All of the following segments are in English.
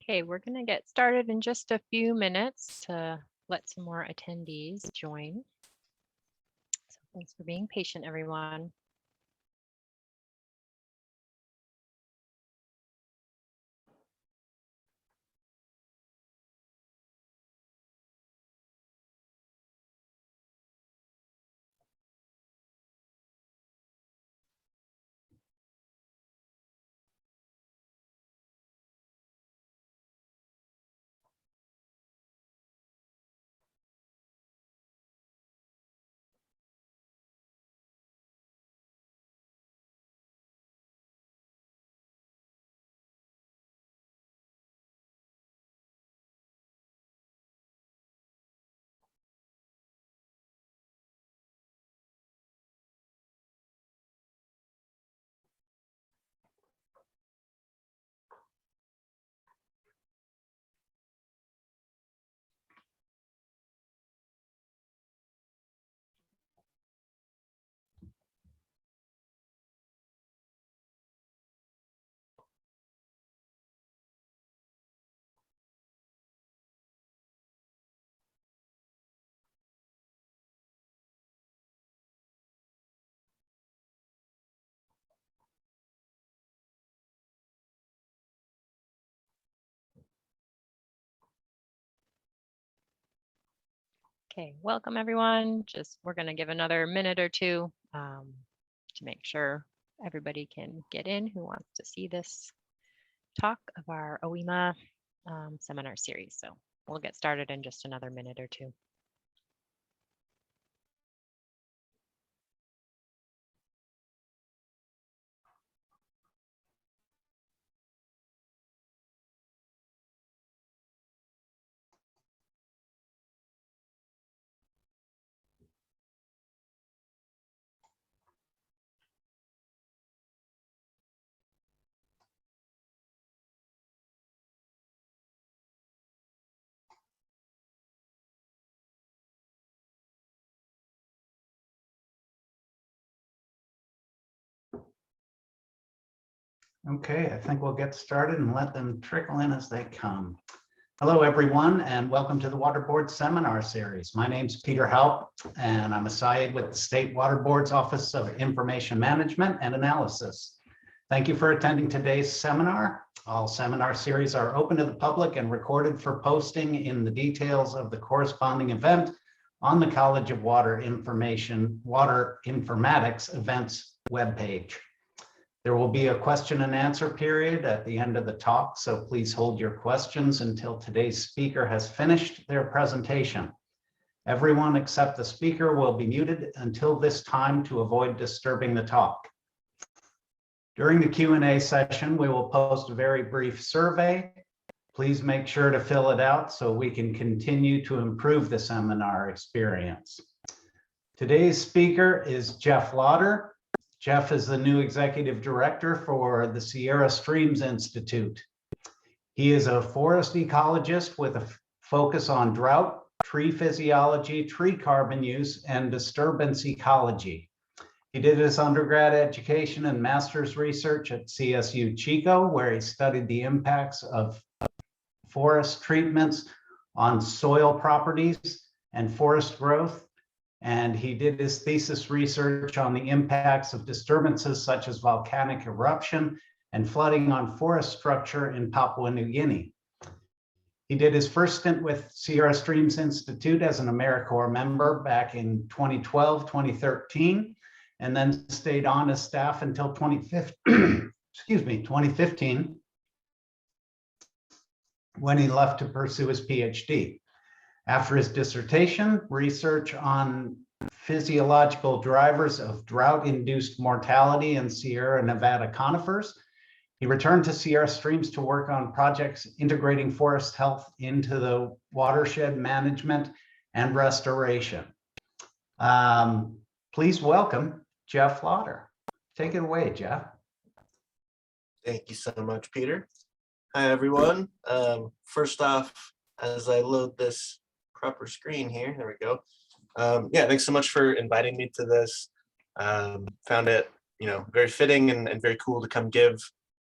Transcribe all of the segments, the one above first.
Okay, we're going to get started in just a few minutes to let some more attendees join. So thanks for being patient, everyone. Okay, welcome everyone. We're going to give another minute or two to make sure everybody can get in who wants to see this talk of our OEMA seminar series. So we'll get started in just another minute or two. Okay, I think we'll get started and let them trickle in as they come. Hello, everyone, and welcome to the Water Board Seminar Series. My name's Peter Halp, and I'm associated with the State Water Board's Office of Information Management and Analysis. Thank you for attending today's seminar. All seminar series are open to the public and recorded for posting in the details of the corresponding event on the College of Water Informatics events webpage. There will be a question and answer period at the end of the talk, so please hold your questions until today's speaker has finished their presentation. Everyone except the speaker will be muted until this time to avoid disturbing the talk. During the Q&A session, we will post a very brief survey. Please make sure to fill it out so we can continue to improve the seminar experience. Today's speaker is Jeff Lauder. Jeff is the new executive director for the Sierra Streams Institute. He is a forest ecologist with a focus on drought, tree physiology, tree carbon use, and disturbance ecology. He did his undergrad education and master's research at CSU Chico, where he studied the impacts of forest treatments on soil properties and forest growth. And he did his thesis research on the impacts of disturbances such as volcanic eruption and flooding on forest structure in Papua New Guinea. He did his first stint with Sierra Streams Institute as an AmeriCorps member back in 2012, 2013, and then stayed on as staff until 2015, when he left to pursue his PhD. After his dissertation, research on physiological drivers of drought-induced mortality in Sierra Nevada conifers, he returned to Sierra Streams to work on projects integrating forest health into the watershed management and restoration. Please welcome Jeff Lauder. Take it away, Jeff. Thank you so much, Peter. Hi, everyone. First off, as I load this proper screen here, there we go. Yeah, thanks so much for inviting me to this. Found it, very fitting and very cool to come give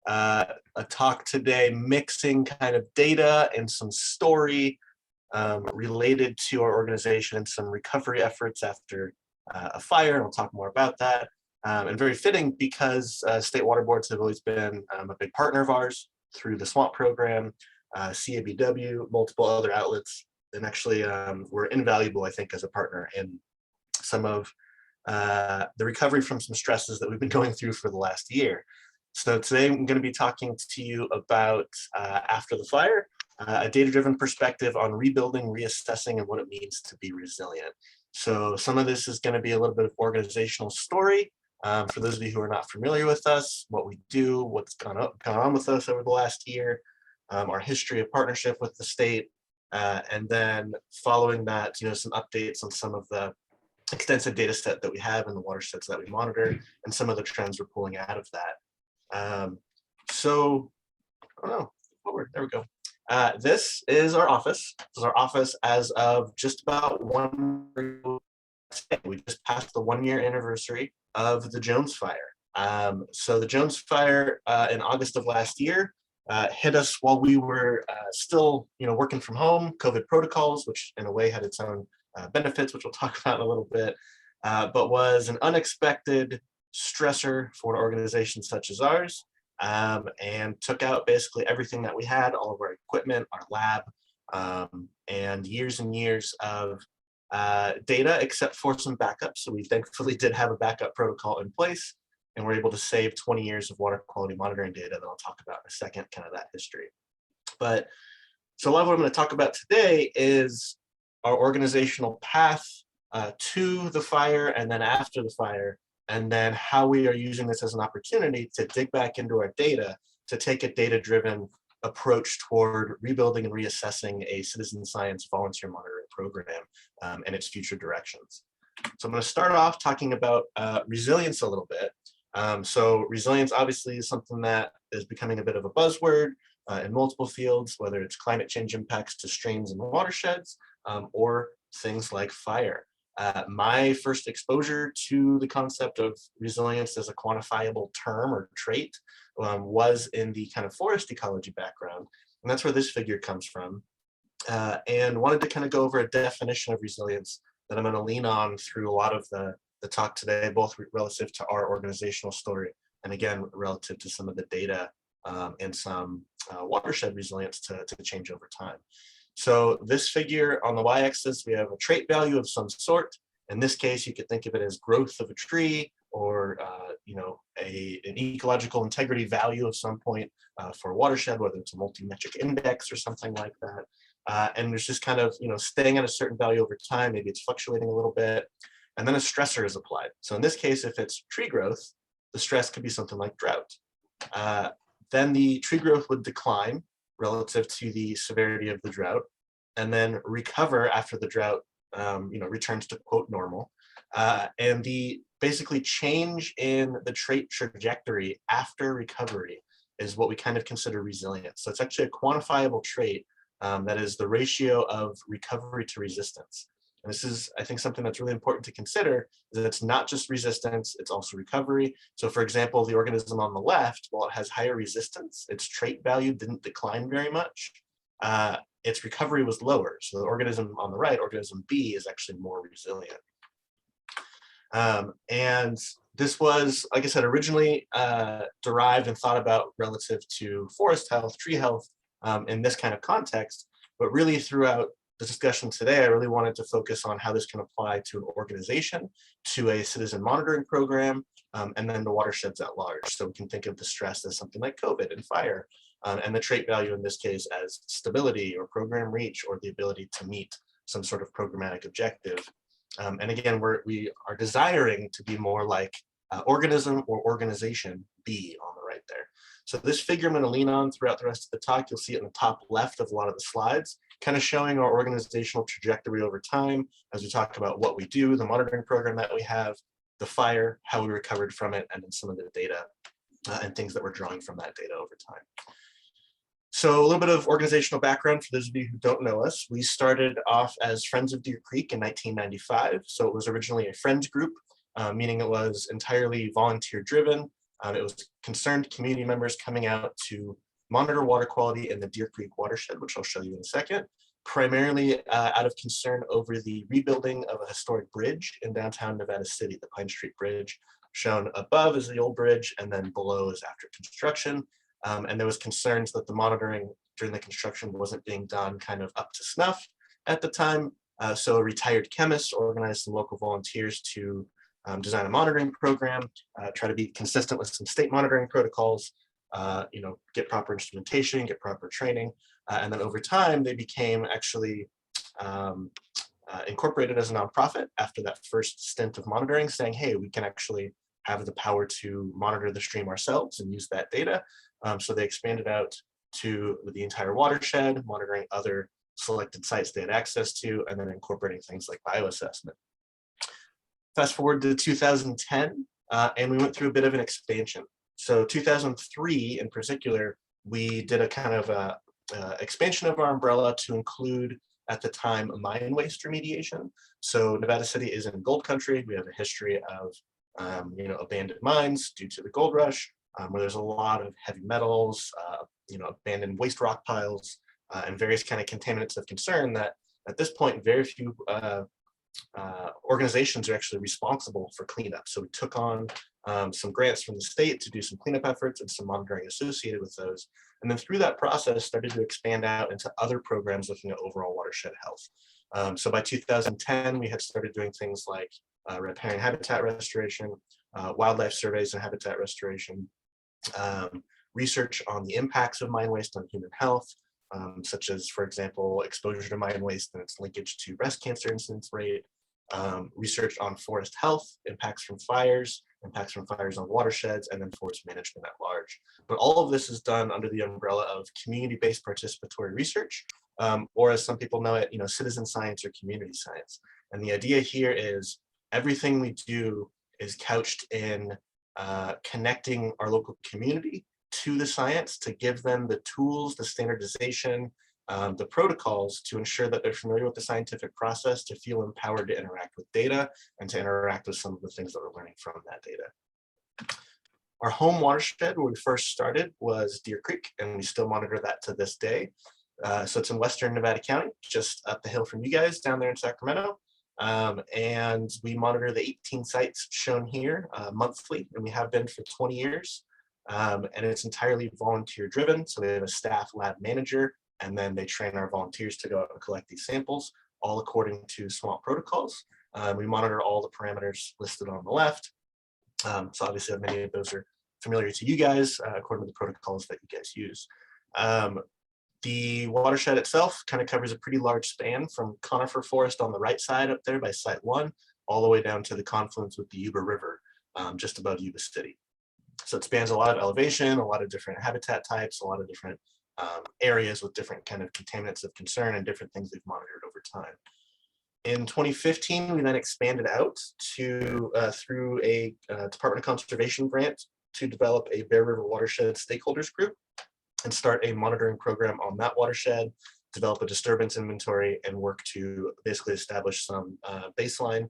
a talk today mixing kind of data and some story related to our organization and some recovery efforts after a fire, and we'll talk more about that. And very fitting because state water boards have always been a big partner of ours through the SWAMP program, CABW, multiple other outlets, and actually we're invaluable, I think, as a partner in some of the recovery from some stresses that we've been going through for the last year. So today I'm going to be talking to you about after the fire, a data-driven perspective on rebuilding, reassessing, and what it means to be resilient. So some of this is going to be a little bit of organizational story. For those of you who are not familiar with us, what we do, what's gone on with us over the last year, our history of partnership with the state, and then following that, some updates on some of the extensive data set that we have in the watersheds that we monitor and some of the trends we're pulling out of that. There we go. This is our office. This is our office as of just about 1 year ago. We just passed the 1-year anniversary of the Jones fire. So the Jones fire in August of last year hit us while we were still, working from home, COVID protocols, which in a way had its own benefits, which we'll talk about in a little bit, but was an unexpected stressor for an organization such as ours, and took out basically everything that we had, all of our equipment, our lab, and years of data, except for some backups. So we thankfully did have a backup protocol in place, and we're able to save 20 years of water quality monitoring data that I'll talk about in a second, kind of that history. But so a lot of what I'm going to talk about today is our organizational path to the fire and then after the fire, and then how we are using this as an opportunity to dig back into our data to take a data-driven approach toward rebuilding and reassessing a citizen science volunteer monitoring program and its future directions. So I'm going to start off talking about resilience a little bit. So resilience obviously is something that is becoming a bit of a buzzword in multiple fields, whether it's climate change impacts to streams and watersheds, or things like fire. My first exposure to the concept of resilience as a quantifiable term or trait was in the kind of forest ecology background, and that's where this figure comes from. And wanted to kind of go over a definition of resilience that I'm going to lean on through a lot of the talk today, both relative to our organizational story and again relative to some of the data and some watershed resilience to change over time. So this figure on the y-axis, we have a trait value of some sort. In this case, you could think of it as growth of a tree, or an ecological integrity value of some point for a watershed, whether it's a multi-metric index or something like that. And there's just kind of staying at a certain value over time. Maybe it's fluctuating a little bit, and then a stressor is applied. So in this case, if it's tree growth, the stress could be something like drought. Then the tree growth would decline relative to the severity of the drought, and then recover after the drought returns to quote normal. And the basically change in the trait trajectory after recovery is what we kind of consider resilience. So it's actually a quantifiable trait that is the ratio of recovery to resistance. And this is, I think, something that's really important to consider, is that it's not just resistance, it's also recovery. So for example, the organism on the left, while it has higher resistance, its trait value didn't decline very much. Its recovery was lower. So the organism on the right, organism B, is actually more resilient. And this was, like I said, originally derived and thought about relative to forest health, tree health in this kind of context, but really throughout the discussion today, I really wanted to focus on how this can apply to an organization, to a citizen monitoring program, and then the watersheds at large. So we can think of the stress as something like COVID and fire, and the trait value in this case as stability or program reach, or the ability to meet some sort of programmatic objective. And again, we are desiring to be more like organism or organization B on the right there. So this figure I'm going to lean on throughout the rest of the talk. You'll see it in the top left of a lot of the slides, kind of showing our organizational trajectory over time as we talk about what we do, the monitoring program that we have, the fire, how we recovered from it, and then some of the data and things that we're drawing from that data over time. So a little bit of organizational background for those of you who don't know us. We started off as Friends of Deer Creek in 1995. So it was originally a friends group, meaning it was entirely volunteer driven. It was concerned community members coming out to monitor water quality in the Deer Creek watershed, which I'll show you in a second, primarily out of concern over the rebuilding of a historic bridge in downtown Nevada City, the Pine Street Bridge. Shown above is the old bridge, and then below is after construction. And there was concerns that the monitoring during the construction wasn't being done kind of up to snuff at the time. So a retired chemist organized some local volunteers to design a monitoring program, try to be consistent with some state monitoring protocols, get proper instrumentation, get proper training. And then over time, they became actually incorporated as a nonprofit after that first stint of monitoring, saying, hey, we can actually have the power to monitor the stream ourselves and use that data. So they expanded out to the entire watershed, monitoring other selected sites they had access to, and then incorporating things like bioassessment. Fast forward to 2010, and we went through a bit of an expansion. So 2003 in particular, we did a kind of expansion of our umbrella to include, at the time, mine waste remediation. So Nevada City is in gold country. We have a history of abandoned mines due to the gold rush, where there's a lot of heavy metals, abandoned waste rock piles, and various kind of contaminants of concern that at this point, very few organizations are actually responsible for cleanup. So we took on some grants from the state to do some cleanup efforts and some monitoring associated with those. And then through that process, started to expand out into other programs looking at overall watershed health. So by 2010, we had started doing things like riparian habitat restoration, wildlife surveys and habitat restoration, research on the impacts of mine waste on human health, such as, for example, exposure to mine waste and its linkage to breast cancer incidence rate, research on forest health, impacts from fires on watersheds, and then forest management at large. But all of this is done under the umbrella of community-based participatory research, or as some people know it, citizen science or community science. And the idea here is everything we do is couched in connecting our local community to the science to give them the tools, the standardization, the protocols to ensure that they're familiar with the scientific process, to feel empowered to interact with data and to interact with some of the things that we're learning from that data. Our home watershed where we first started was Deer Creek, and we still monitor that to this day. So it's in Western Nevada County, just up the hill from you guys down there in Sacramento. And we monitor the 18 sites shown here monthly, and we have been for 20 years. And it's entirely volunteer driven. So we have a staff lab manager, and then they train our volunteers to go out and collect these samples, all according to swamp protocols. We monitor all the parameters listed on the left. So obviously many of those are familiar to you guys according to the protocols that you guys use. The watershed itself kind of covers a pretty large span from conifer forest on the right side up there by Site 1, all the way down to the confluence with the Yuba River, just above Yuba City. So it spans a lot of elevation, a lot of different habitat types, a lot of different areas with different kind of contaminants of concern and different things we've monitored over time. In 2015, we then expanded out to through a Department of Conservation grant to develop a Bear River Watershed Stakeholders Group and start a monitoring program on that watershed, develop a disturbance inventory, and work to basically establish some baseline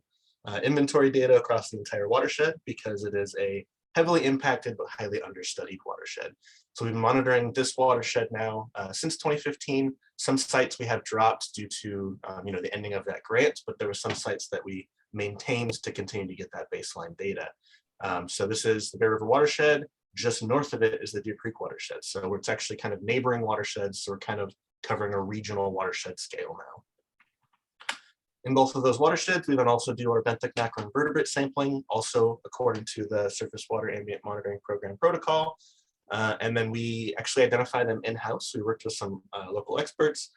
inventory data across the entire watershed, because it is a heavily impacted but highly understudied watershed. So we've been monitoring this watershed now since 2015. Some sites we have dropped due to the ending of that grant, but there were some sites that we maintained to continue to get that baseline data. So this is the Bear River watershed. Just north of it is the Deer Creek watershed. So it's actually kind of neighboring watersheds. So we're kind of covering a regional watershed scale now. In both of those watersheds, we then also do our Benthic Macro invertebrate sampling, also according to the Surface Water Ambient Monitoring Program protocol. And then we actually identify them in-house. We worked with some local experts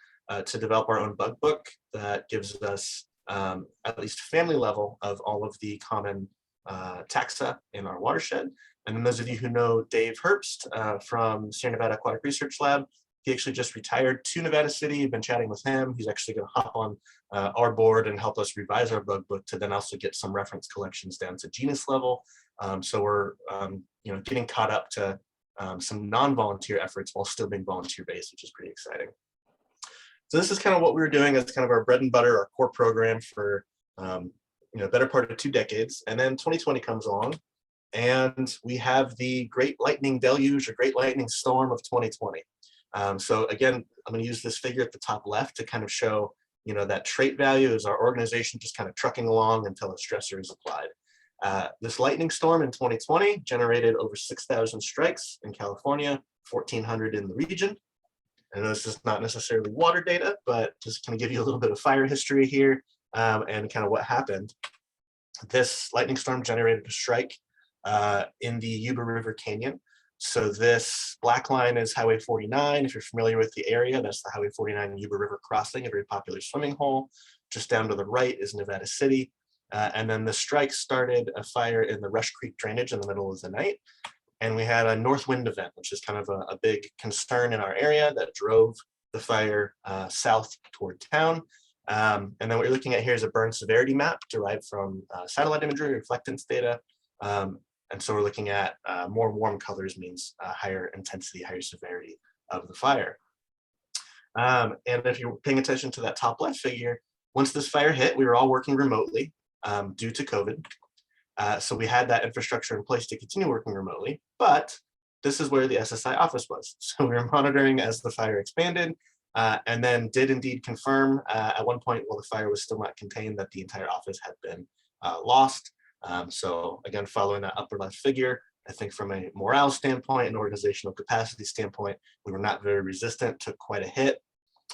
to develop our own bug book that gives us at least family level of all of the common taxa in our watershed. And then those of you who know Dave Herbst from Sierra Nevada Aquatic Research Lab, he actually just retired to Nevada City. I've been chatting with him. He's actually going to hop on our board and help us revise our bug book to then also get some reference collections down to genus level. So we're getting caught up to some non-volunteer efforts while still being volunteer-based, which is pretty exciting. So this is kind of what we were doing as kind of our bread and butter, our core program for better part of 2 decades. And then 2020 comes along, And we have the Great Lightning Deluge or Great Lightning Storm of 2020. So again, I'm going to use this figure at the top left to kind of show, that trait value is our organization just kind of trucking along until a stressor is applied. This lightning storm in 2020 generated over 6,000 strikes in California, 1,400 in the region. I know this is not necessarily water data, but just kind of give you a little bit of fire history here and kind of what happened. This lightning storm generated a strike in the Yuba River Canyon. So this black line is Highway 49. If you're familiar with the area, that's the Highway 49 Yuba River crossing, a very popular swimming hole. Just down to the right is Nevada City. And then the strike started a fire in the Rush Creek drainage in the middle of the night. And we had a north wind event, which is kind of a big concern in our area that drove the fire south toward town. And then what you're looking at here is a burn severity map derived from satellite imagery, reflectance data. And so we're looking at more warm colors means higher intensity, higher severity of the fire. And if you're paying attention to that top left figure, once this fire hit, we were all working remotely due to COVID. So we had that infrastructure in place to continue working remotely, but this is where the SSI office was. So we were monitoring as the fire expanded and then did indeed confirm at one point while the fire was still not contained that the entire office had been lost. So again, following that upper left figure, I think from a morale standpoint and organizational capacity standpoint, we were not very resistant, took quite a hit.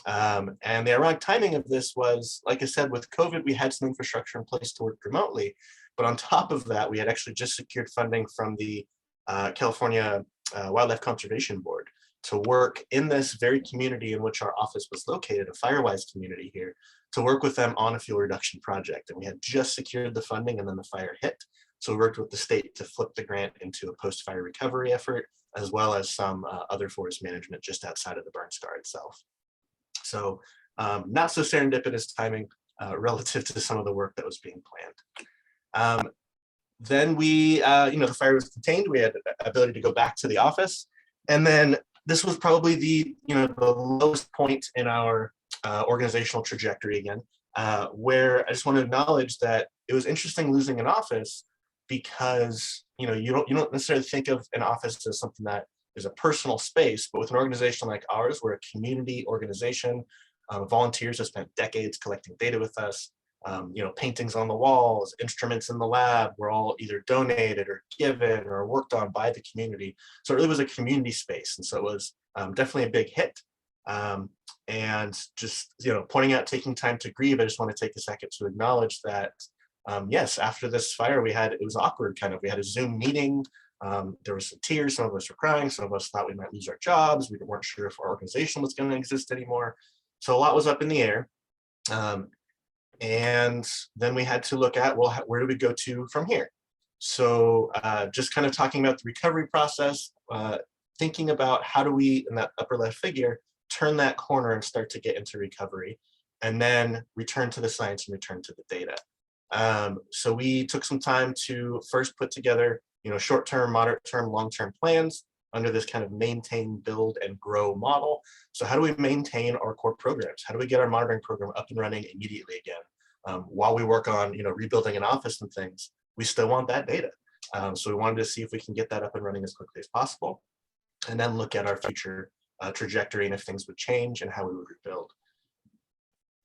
And the ironic timing of this was, like I said, with COVID, we had some infrastructure in place to work remotely. But on top of that, we had actually just secured funding from the California Wildlife Conservation Board to work in this very community in which our office was located, a Firewise community here, to work with them on a fuel reduction project. And we had just secured the funding and then the fire hit. So we worked with the state to flip the grant into a post-fire recovery effort, as well as some other forest management just outside of the burn scar itself. So not so serendipitous timing relative to some of the work that was being planned. Then we, the fire was contained. We had the ability to go back to the office. And then this was probably the lowest point in our organizational trajectory again, where I just want to acknowledge that it was interesting losing an office because, you don't necessarily think of an office as something that is a personal space, but with an organization like ours, we're a community organization. Volunteers have spent decades collecting data with us. Paintings on the walls, instruments in the lab were all either donated or given or worked on by the community. So it really was a community space. And so it was definitely a big hit. And just, pointing out, taking time to grieve, I just want to take a second to acknowledge that, yes, after this fire, it was awkward kind of. We had a Zoom meeting. There was some tears. Some of us were crying. Some of us thought we might lose our jobs. We weren't sure if our organization was going to exist anymore. So a lot was up in the air. And then we had to look at, well, where do we go to from here? So just kind of talking about the recovery process, thinking about how do we, in that upper left figure, turn that corner and start to get into recovery, and then return to the science and return to the data. So we took some time to first put together, short-term, moderate-term, long-term plans under this kind of maintain, build, and grow model. So how do we maintain our core programs? How do we get our monitoring program up and running immediately again? While we work on, rebuilding an office and things, we still want that data. So we wanted to see if we can get that up and running as quickly as possible, and then look at our future trajectory and if things would change and how we would rebuild.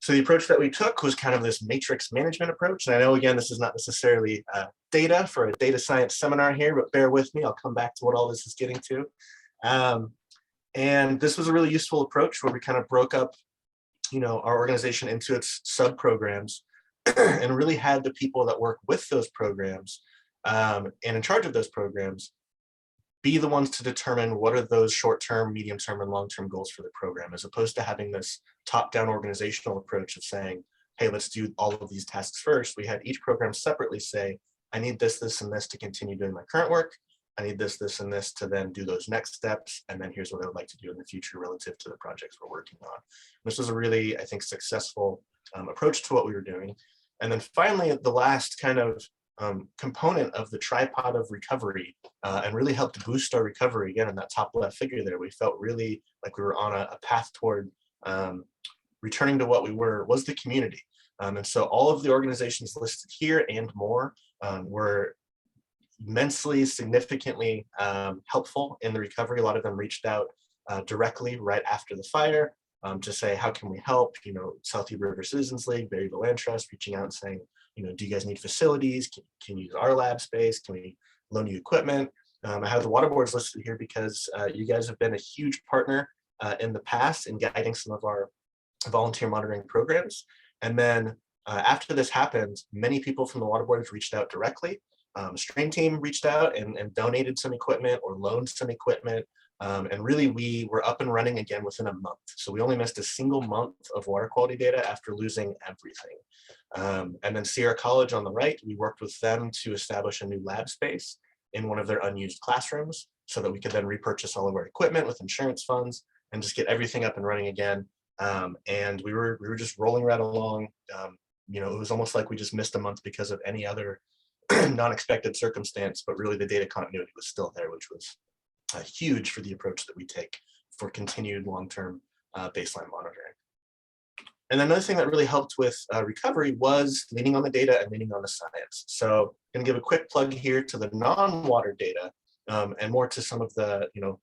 So the approach that we took was kind of this matrix management approach. And I know, again, this is not necessarily data for a data science seminar here, but bear with me. I'll come back to what all this is getting to. And this was a really useful approach where we kind of broke up, our organization into its sub-programs and really had the people that work with those programs and in charge of those programs be the ones to determine what are those short-term, medium-term, and long-term goals for the program, as opposed to having this top-down organizational approach of saying, hey, let's do all of these tasks first. We had each program separately say, I need this, this, and this to continue doing my current work. I need this, this, and this to then do those next steps. And then here's what I would like to do in the future relative to the projects we're working on. This was a really, I think, successful approach to what we were doing. And then finally, the last kind of component of the tripod of recovery and really helped boost our recovery. Again, in that top left figure there, we felt really like we were on a path toward returning to what we were, was the community. And so all of the organizations listed here and more were immensely, significantly helpful in the recovery. A lot of them reached out directly right after the fire to say, how can we help? You know, South Yuba River Citizens League, Variability Land Trust, reaching out and saying, you know, do you guys need facilities? Can you use our lab space? Can we loan you equipment? I have the water boards listed here because you guys have been a huge partner in the past in guiding some of our volunteer monitoring programs. And then after this happened, many people from the water boards reached out directly. Stream team reached out and donated some equipment or loaned some equipment. And really, we were up and running again within a month. So we only missed a single month of water quality data after losing everything. And then Sierra College on the right, we worked with them to establish a new lab space in one of their unused classrooms so that we could then repurchase all of our equipment with insurance funds and just get everything up and running again. And we were just rolling right along. You know, it was almost like we just missed a month because of any other non-expected circumstance, but really the data continuity was still there, which was huge for the approach that we take for continued long-term baseline monitoring. And another thing that really helped with recovery was leaning on the data and leaning on the science. So I'm gonna give a quick plug here to the non-water data and more to some of the, you know,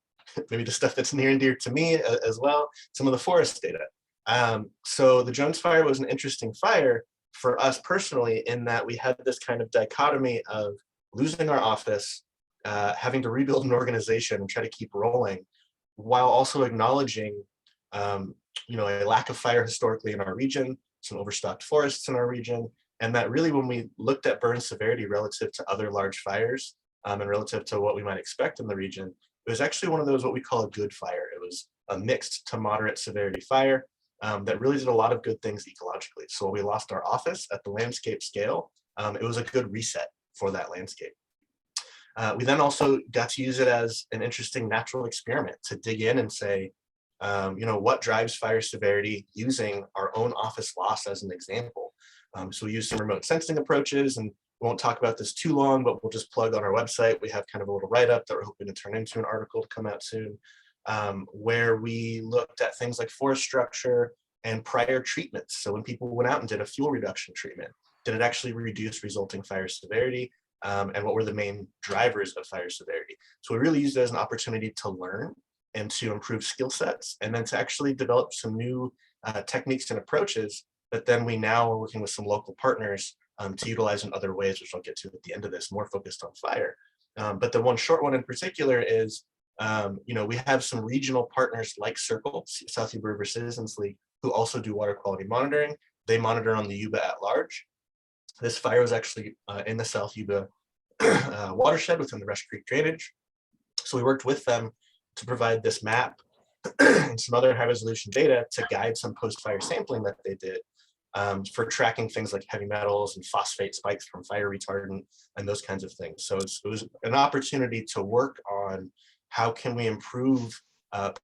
maybe the stuff that's near and dear to me as well, some of the forest data. So the Jones Fire was an interesting fire for us personally in that we had this kind of dichotomy of losing our office, having to rebuild an organization and try to keep rolling, while also acknowledging you know, a lack of fire historically in our region, some overstocked forests in our region, and that really when we looked at burn severity relative to other large fires and relative to what we might expect in the region, it was actually one of those what we call a good fire. It was a mixed to moderate severity fire that really did a lot of good things ecologically. So we lost our office at the landscape scale. It was a good reset for that landscape. We then also got to use it as an interesting natural experiment to dig in and say, you know, what drives fire severity using our own office loss as an example. So we used some remote sensing approaches, and we won't talk about this too long, but we'll just plug on our website. We have kind of a little write-up that we're hoping to turn into an article to come out soon, where we looked at things like forest structure and prior treatments. So when people went out and did a fuel reduction treatment, did it actually reduce resulting fire severity? And what were the main drivers of fire severity? So we really used it as an opportunity to learn and to improve skill sets, and then to actually develop some new techniques and approaches that then we now are working with some local partners to utilize in other ways, which I'll get to at the end of this, more focused on fire. But the one short one in particular is, you know, we have some regional partners like Circle, South Yuba River Citizens League, who also do water quality monitoring. They monitor on the Yuba at large. This fire was actually in the South Yuba watershed within the Rush Creek drainage. So we worked with them to provide this map and some other high resolution data to guide some post-fire sampling that they did for tracking things like heavy metals and phosphate spikes from fire retardant and those kinds of things. So it was an opportunity to work on how can we improve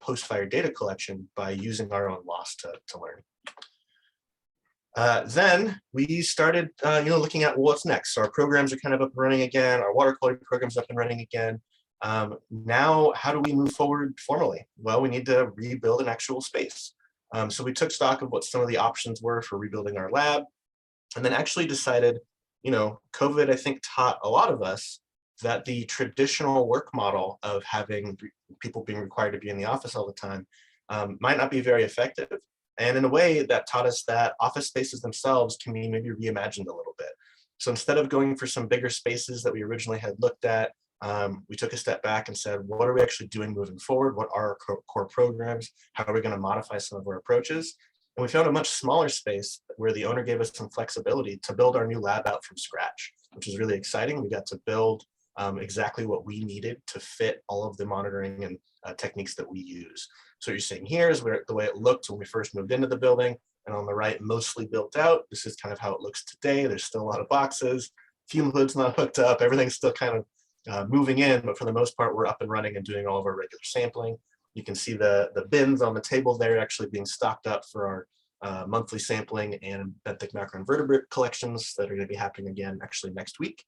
post-fire data collection by using our own loss to learn. Then we started, you know, looking at what's next. So our programs are kind of up and running again. Our water quality program's up and running again. Now, how do we move forward formally? Well, we need to rebuild an actual space. So we took stock of what some of the options were for rebuilding our lab, and then actually decided, you know, COVID, I think, taught a lot of us that the traditional work model of having people being required to be in the office all the time might not be very effective. And in a way that taught us that office spaces themselves can be maybe reimagined a little bit. So instead of going for some bigger spaces that we originally had looked at, we took a step back and said, what are we actually doing moving forward? What are our core programs? How are we going to modify some of our approaches? And we found a much smaller space where the owner gave us some flexibility to build our new lab out from scratch, which is really exciting. We got to build exactly what we needed to fit all of the monitoring and techniques that we use. So what you're seeing here is the way it looked when we first moved into the building, and on the right, mostly built out. This is kind of how it looks today. There's still a lot of boxes, fume hood's not hooked up, everything's still kind of moving in, but for the most part, we're up and running and doing all of our regular sampling. You can see the bins on the table there actually being stocked up for our monthly sampling and Benthic Macro invertebrate collections that are going to be happening again actually next week.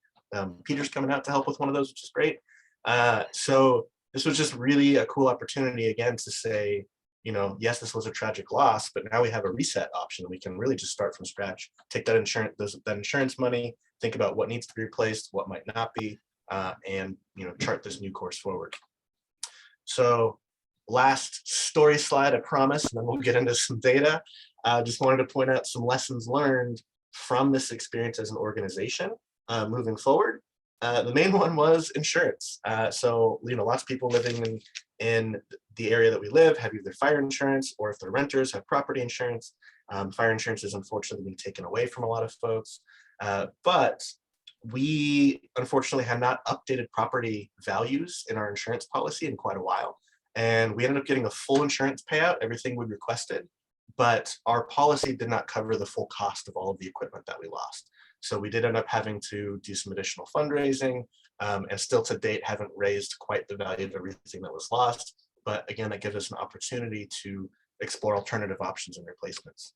Peter's coming out to help with one of those, which is great. So this was just really a cool opportunity again to say, you know, yes, this was a tragic loss, but now we have a reset option. We can really just start from scratch, take that insurance money, think about what needs to be replaced, what might not be, and chart this new course forward. So last story slide, I promise, and then we'll get into some data. Just wanted to point out some lessons learned from this experience as an organization moving forward. The main one was insurance. So lots of people living in the area that we live have either fire insurance, or if they're renters, have property insurance. Fire insurance is unfortunately being taken away from a lot of folks, but we unfortunately had not updated property values in our insurance policy in quite a while. And we ended up getting a full insurance payout, everything we requested, but our policy did not cover the full cost of all of the equipment that we lost. So we did end up having to do some additional fundraising, and still to date haven't raised quite the value of everything that was lost. But again, that gives us an opportunity to explore alternative options and replacements.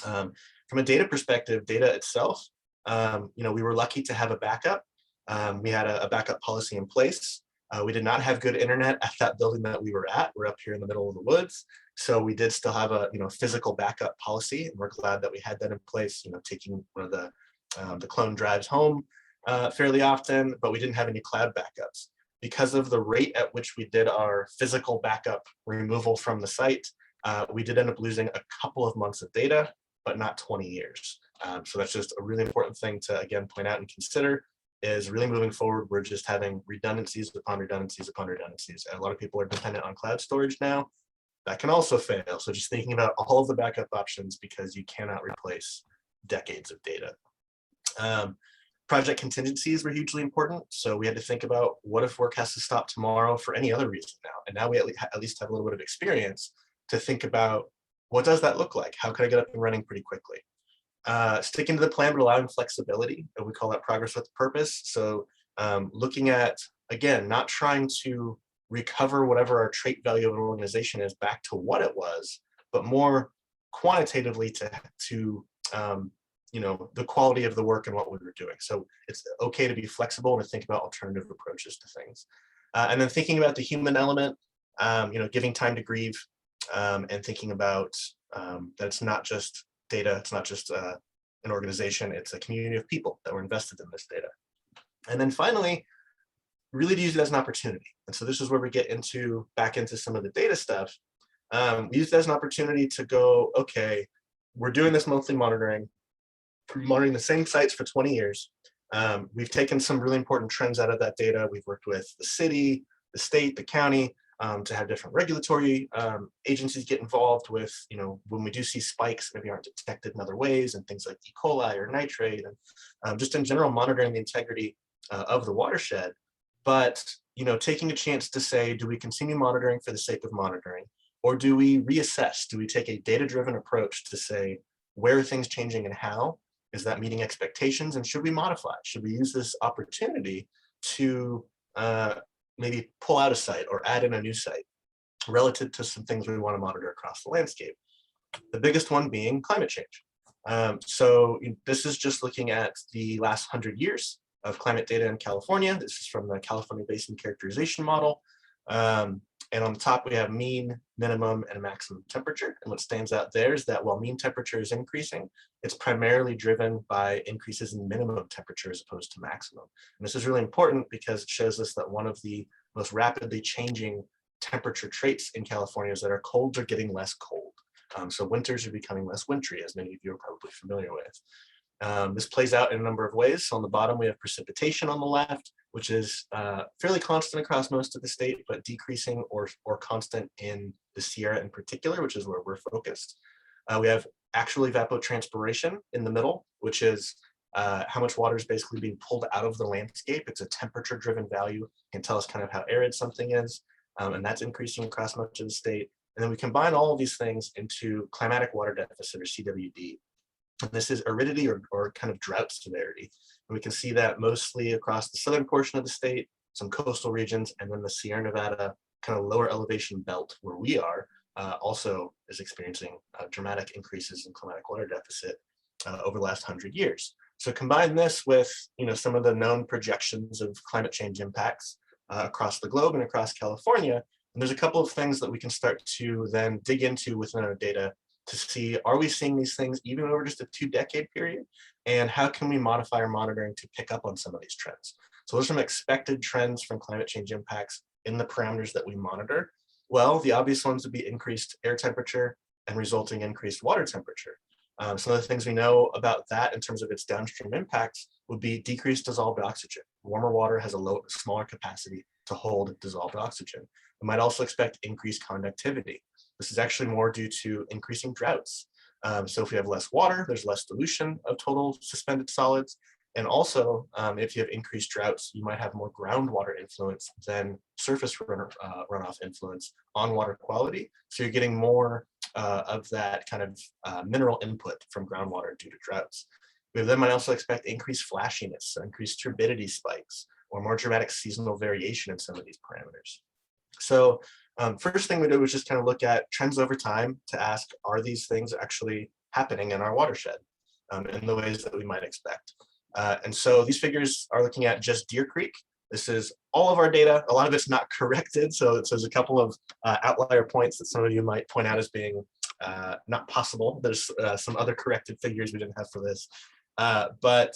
From a data perspective, data itself, we were lucky to have a backup. We had a backup policy in place. We did not have good internet at that building that we were at. We're up here in the middle of the woods. So we did still have a physical backup policy, and we're glad that we had that in place, taking one of the clone drives home fairly often, but we didn't have any cloud backups. Because of the rate at which we did our physical backup removal from the site, we did end up losing a couple of months of data, but not 20 years. So that's just a really important thing to, again, point out and consider, is really moving forward, we're just having redundancies upon redundancies upon redundancies. And a lot of people are dependent on cloud storage now. That can also fail. So just thinking about all of the backup options, because you cannot replace decades of data. Project contingencies were hugely important. So we had to think about, what if work has to stop tomorrow for any other reason now? And now we at least have a little bit of experience to think about, what does that look like? How can I get up and running pretty quickly? Sticking to the plan, but allowing flexibility, and we call that progress with purpose. So looking at, again, not trying to recover whatever our trait value of an organization is back to what it was, but more quantitatively to the quality of the work and what we were doing. So it's okay to be flexible and to think about alternative approaches to things. And then thinking about the human element, giving time to grieve, and thinking about that it's not just data, it's not just an organization, it's a community of people that were invested in this data. And then finally, really to use it as an opportunity. And so this is where we get back into some of the data stuff. We use it as an opportunity to go, okay, we're doing this monthly monitoring the same sites for 20 years. We've taken some really important trends out of that data. We've worked with the city, the state, the county, to have different regulatory agencies get involved with, when we do see spikes, maybe aren't detected in other ways, and things like E. coli or nitrate, and just in general monitoring the integrity of the watershed. But taking a chance to say, do we continue monitoring for the sake of monitoring, or do we reassess? Do we take a data-driven approach to say, where are things changing and how? Is that meeting expectations, and should we modify? Should we use this opportunity to maybe pull out a site or add in a new site relative to some things we want to monitor across the landscape? The biggest one being climate change. So this is just looking at the last 100 years of climate data in California. This is from the California Basin Characterization Model. And on the top, we have mean, minimum, and maximum temperature. And what stands out there is that while mean temperature is increasing, it's primarily driven by increases in minimum temperature as opposed to maximum. And this is really important because it shows us that one of the most rapidly changing temperature traits in California is that our colds are getting less cold. So winters are becoming less wintry, as many of you are probably familiar with. This plays out in a number of ways. So on the bottom, we have precipitation on the left, which is fairly constant across most of the state, but decreasing or constant in the Sierra in particular, which is where we're focused. We have actual evapotranspiration in the middle, which is how much water is basically being pulled out of the landscape. It's a temperature-driven value. It can tell us kind of how arid something is, and that's increasing across much of the state. And then we combine all of these things into climatic water deficit, or CWD. And this is aridity or kind of drought severity. And we can see that mostly across the southern portion of the state, some coastal regions, and then the Sierra Nevada kind of lower elevation belt where we are also is experiencing dramatic increases in climatic water deficit over the last 100 years. So combine this with some of the known projections of climate change impacts across the globe and across California. And there's a couple of things that we can start to then dig into within our data to see, are we seeing these things even over just a 2-decade period? And how can we modify our monitoring to pick up on some of these trends? So those are some expected trends from climate change impacts in the parameters that we monitor. Well, the obvious ones would be increased air temperature and resulting increased water temperature. Some of the things we know about that in terms of its downstream impacts would be decreased dissolved oxygen. Warmer water has a smaller capacity to hold dissolved oxygen. We might also expect increased conductivity. This is actually more due to increasing droughts. So if we have less water, there's less dilution of total suspended solids. And also, if you have increased droughts, you might have more groundwater influence than surface runoff influence on water quality. So you're getting more of that kind of mineral input from groundwater due to droughts. We then might also expect increased flashiness, so increased turbidity spikes, or more dramatic seasonal variation in some of these parameters. So first thing we did was just kind of look at trends over time to ask, are these things actually happening in our watershed in the ways that we might expect? And so these figures are looking at just Deer Creek. This is all of our data. A lot of it's not corrected. So there's a couple of outlier points that some of you might point out as being not possible. There's some other corrected figures we didn't have for this. But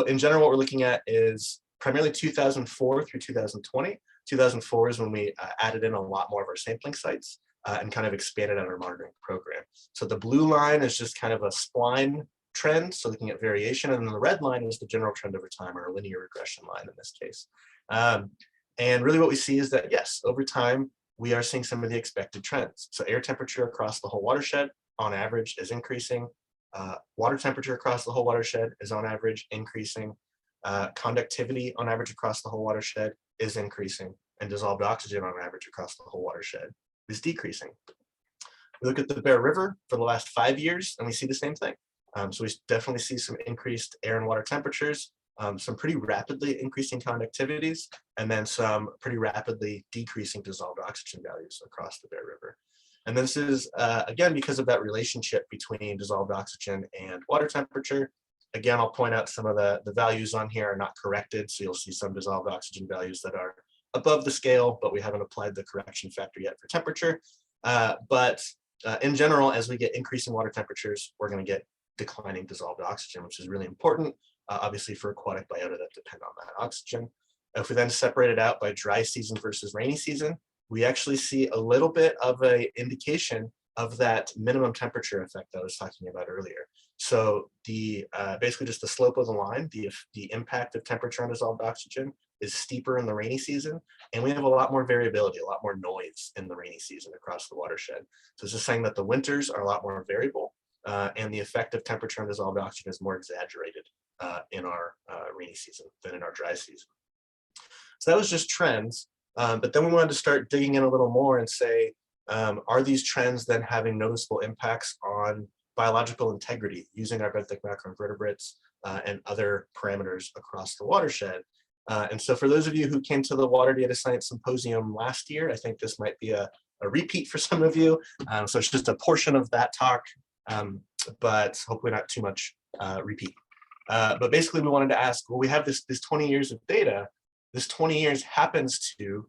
in general, what we're looking at is primarily 2004 through 2020. 2004 is when we added in a lot more of our sampling sites and kind of expanded on our monitoring program. So the blue line is just kind of a spline trend, so looking at variation, and then the red line is the general trend over time, or a linear regression line in this case. And really what we see is that, yes, over time, we are seeing some of the expected trends. So air temperature across the whole watershed on average is increasing. Water temperature across the whole watershed is on average increasing. Conductivity on average across the whole watershed is increasing, and dissolved oxygen on average across the whole watershed is decreasing. We look at the Bear River for the last 5 years, and we see the same thing. So we definitely see some increased air and water temperatures, some pretty rapidly increasing conductivities, and then some pretty rapidly decreasing dissolved oxygen values across the Bear River. And this is, again, because of that relationship between dissolved oxygen and water temperature. Again, I'll point out some of the values on here are not corrected, so you'll see some dissolved oxygen values that are above the scale, but we haven't applied the correction factor yet for temperature. But in general, as we get increasing water temperatures, we're going to get declining dissolved oxygen, which is really important, obviously, for aquatic biota that depend on that oxygen. If we then separate it out by dry season versus rainy season, we actually see a little bit of an indication of that minimum temperature effect I was talking about earlier. So the basically just the slope of the line, the impact of temperature on dissolved oxygen is steeper in the rainy season, and we have a lot more variability, a lot more noise in the rainy season across the watershed. So it's just saying that the winters are a lot more variable, and the effect of temperature on dissolved oxygen is more exaggerated in our rainy season than in our dry season. So that was just trends, but then we wanted to start digging in a little more and say, are these trends then having noticeable impacts on biological integrity using our benthic macro invertebrates and other parameters across the watershed? And so for those of you who came to the Water Data Science Symposium last year, I think this might be a repeat for some of you. So it's just a portion of that talk, but hopefully not too much repeat. But basically we wanted to ask, well, we have this 20 years of data. This 20 years happens to,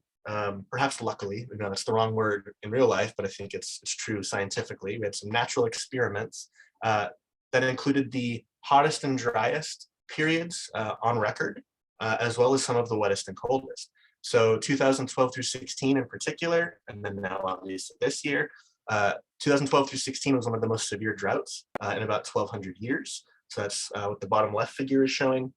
perhaps luckily, that's the wrong word in real life, but I think it's true scientifically. We had some natural experiments that included the hottest and driest periods on record, as well as some of the wettest and coldest. So 2012 through 16 in particular, and then now obviously this year, 2012 through 16 was one of the most severe droughts in about 1,200 years. So that's what the bottom left figure is showing.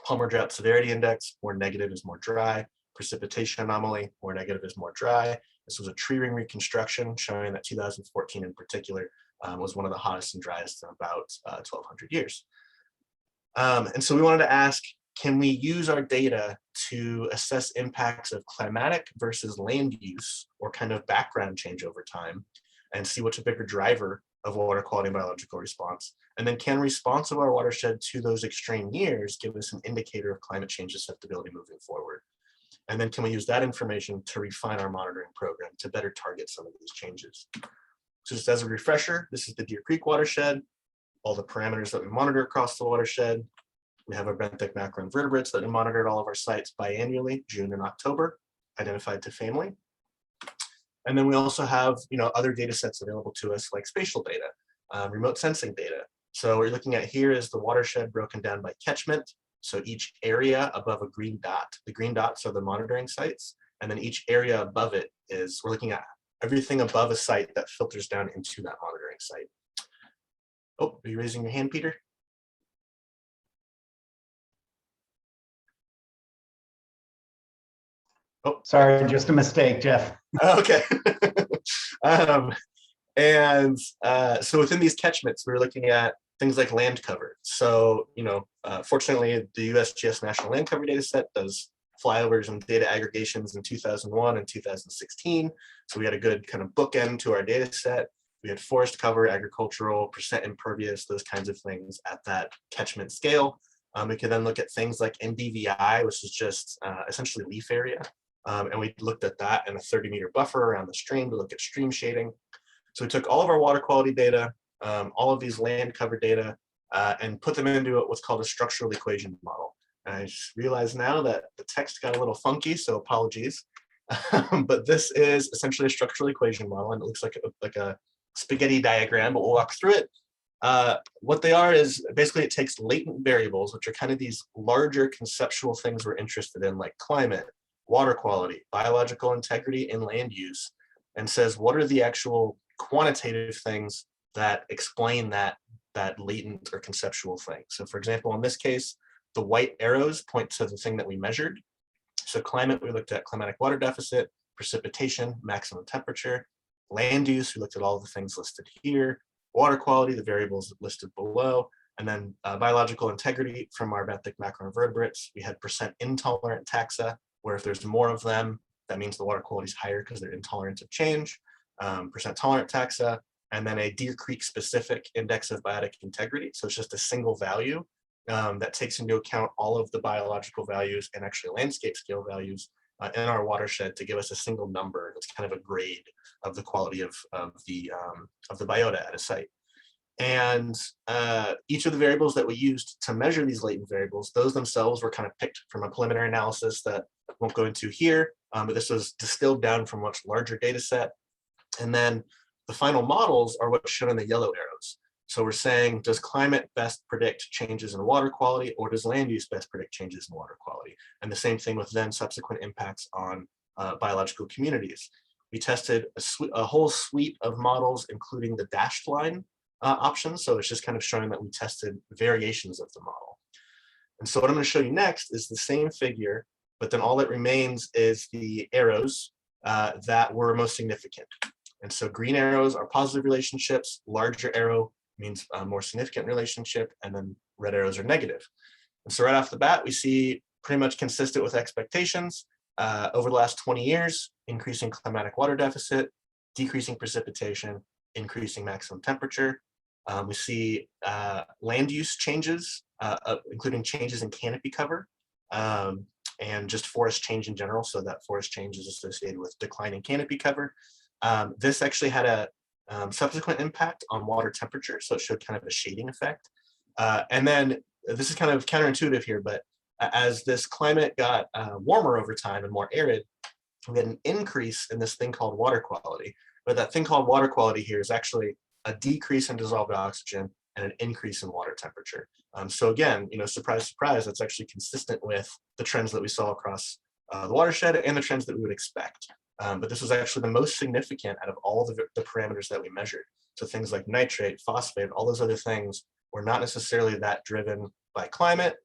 Palmer Drought Severity Index, more negative is more dry. Precipitation anomaly, more negative is more dry. This was a tree ring reconstruction showing that 2014 in particular was one of the hottest and driest in about 1,200 years. And so we wanted to ask, can we use our data to assess impacts of climatic versus land use or kind of background change over time and see what's a bigger driver of water quality and biological response? And then can response of our watershed to those extreme years give us an indicator of climate change susceptibility moving forward? And then can we use that information to refine our monitoring program to better target some of these changes? So just as a refresher, this is the Deer Creek watershed, all the parameters that we monitor across the watershed. We have our benthic macro invertebrates that we monitor at all of our sites biannually, June and October, identified to family. And then we also have other data sets available to us like spatial data, remote sensing data. So what you're looking at here is the watershed broken down by catchment. So each area above a green dot, the green dots are the monitoring sites, and then each area above it is, we're looking at everything above a site that filters down into that monitoring site. Oh, are you raising your hand, Peter? Oh, Sorry, just a mistake, Jeff. okay. And so within these catchments, we're looking at things like land cover. So, fortunately, the USGS National Land Cover Data Set does flyovers and data aggregations in 2001 and 2016. So we had a good kind of bookend to our data set. We had forest cover, agricultural, percent impervious, those kinds of things at that catchment scale. We can then look at things like NDVI, which is just essentially leaf area. And we looked at that in a 30-meter buffer around the stream to look at stream shading. So we took all of our water quality data, all of these land cover data, and put them into what's called a structural equation model. And I just realized now that the text got a little funky, so apologies. But this is essentially a structural equation model, and it looks like a spaghetti diagram, but we'll walk through it. What they are is basically it takes latent variables, which are kind of these larger conceptual things we're interested in, like climate, water quality, biological integrity, and land use, and says what are the actual quantitative things that explain that latent or conceptual thing. So for example, in this case, the white arrows point to the thing that we measured. So climate, we looked at climatic water deficit, precipitation, maximum temperature. Land use, we looked at all the things listed here. Water quality, the variables listed below. And then biological integrity from our benthic macro invertebrates. We had percent intolerant taxa, where if there's more of them, that means the water quality is higher because they're intolerant of change. Percent tolerant taxa, and then a Deer Creek specific index of biotic integrity. So it's just a single value that takes into account all of the biological values and actually landscape scale values in our watershed to give us a single number that's kind of a grade of the quality of the biota at a site. And each of the variables that we used to measure these latent variables, those themselves were kind of picked from a preliminary analysis that I won't go into here, but this was distilled down from a much larger data set. And then the final models are what's shown in the yellow arrows. So we're saying, does climate best predict changes in water quality, or does land use best predict changes in water quality? And the same thing with then subsequent impacts on biological communities. We tested a whole suite of models, including the dashed line options. So it's just kind of showing that we tested variations of the model. And so what I'm going to show you next is the same figure, but then all that remains is the arrows that were most significant. And so green arrows are positive relationships, larger arrow means a more significant relationship, and then red arrows are negative. And so right off the bat, we see pretty much consistent with expectations over the last 20 years, increasing climatic water deficit, decreasing precipitation, increasing maximum temperature. We see land use changes, including changes in canopy cover, and just forest change in general. So that forest change is associated with declining canopy cover. This actually had a subsequent impact on water temperature, so it showed kind of a shading effect. And then this is kind of counterintuitive here, but as this climate got warmer over time and more arid, we had an increase in this thing called water quality. But that thing called water quality here is actually a decrease in dissolved oxygen and an increase in water temperature. So again, surprise, surprise, that's actually consistent with the trends that we saw across the watershed and the trends that we would expect. But this was actually the most significant out of all the parameters that we measured. So things like nitrate, phosphate, all those other things were not necessarily that driven by climate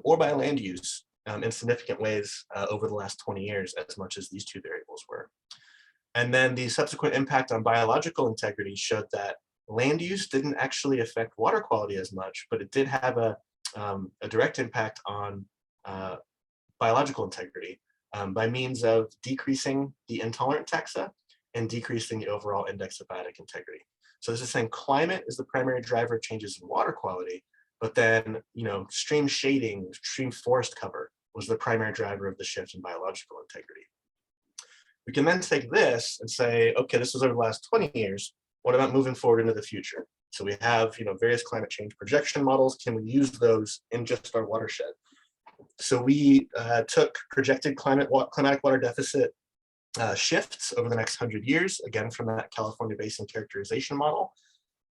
or by land use in significant ways over the last 20 years, as much as these two variables were. And then the subsequent impact on biological integrity showed that land use didn't actually affect water quality as much, but it did have a direct impact on biological integrity by means of decreasing the intolerant taxa and decreasing the overall index of biotic integrity. So this is saying climate is the primary driver of changes in water quality, but then stream shading, stream forest cover was the primary driver of the shift in biological integrity. We can then take this and say, okay, this was over the last 20 years. What about moving forward into the future? So we have various climate change projection models. Can we use those in just our watershed? So we took projected climatic water deficit shifts over the next 100 years, again from that California Basin characterization model,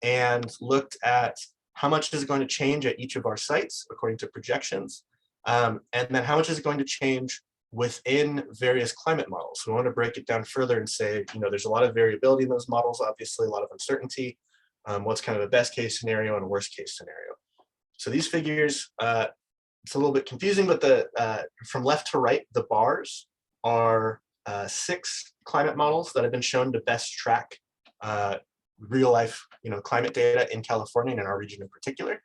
and looked at how much is it going to change at each of our sites according to projections, And then how much is it going to change within various climate models? We want to break it down further and say, there's a lot of variability in those models, obviously a lot of uncertainty. What's kind of a best case scenario and a worst case scenario. So these figures, it's a little bit confusing, but from left to right, the bars are 6 climate models that have been shown to best track real life, climate data in California and in our region in particular,